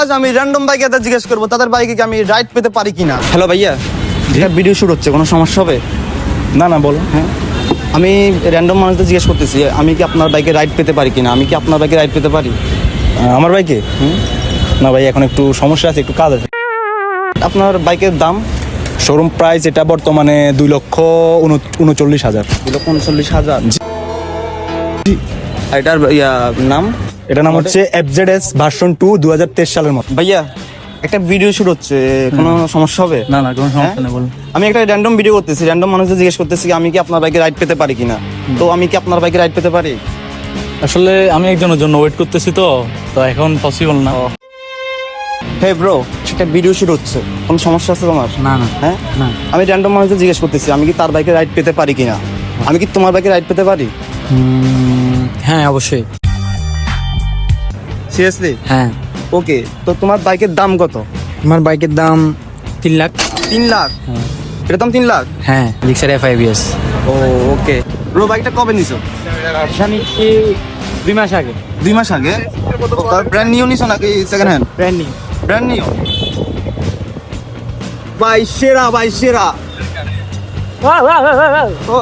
আজ আমি র্যান্ডম বাইকারদের জিজ্ঞেস করবো তাদের বাইকে কি আমি রাইড পেতে পারি কিনা। হ্যালো ভাইয়া, এটা ভিডিও শুট হচ্ছে, কোনো সমস্যা হবে? না না বলো। হ্যাঁ, আমি র্যান্ডম মানুষদের জিজ্ঞেস করতেছি আমি কি আপনার বাইকে রাইড পেতে পারি কিনা, আমি কি আপনার বাইকে রাইড পেতে পারি? আমার বাইকে না ভাই, এখন একটু সমস্যা আছে, একটু কাজ আছে। আপনার বাইকের দাম? শোরুম প্রাইস এটা বর্তমানে 2,39,000। 2,39,000। জি। আর এটার নাম? এটার নাম হচ্ছে FZS ভার্সন 2 2023 সালের মতো। ভাইয়া একটা ভিডিও শুট হচ্ছে, কোনো সমস্যা হবে? না না কোনো সমস্যা নেই, বলুন। আমি একটা র্যান্ডম ভিডিও করতেছি, র্যান্ডম মানুষদের জিজ্ঞেস করতেছি আমি কি আপনার বাইকে রাইড পেতে পারি কিনা। তো আমি কি আপনার বাইকে রাইড পেতে পারি? আসলে আমি একজনের জন্য ওয়েট করতেছি, তো এখন পসিবল না। হে ব্রো, একটা ভিডিও শুট হচ্ছে, কোনো সমস্যা আছে তোমার? না না হ্যাঁ, না। আমি র্যান্ডম মানুষদের জিজ্ঞেস করতেছি আমি কি তার বাইকে রাইড পেতে পারি কিনা। আমি কি তোমার বাইকে রাইড পেতে পারি? হ্যাঁ অবশ্যই। সিরিয়াসলি? হ্যাঁ, ওকে, তো তোমার বাইকের দাম কত? আমার বাইকের দাম 3 লাখ। 3 লাখ? এটার দাম 3 লাখ? হ্যাঁ, রিক্সার FIBS। ও ওকে। ব্রো বাইকটা কবে নিছো? নিচ্ছি 2 মাস আগে। 2 মাস আগে? ব্র্যান্ড নিউ নিছো নাকি second hand? Brand new. Brand new? ভাই সেরা, ভাই সেরা। ও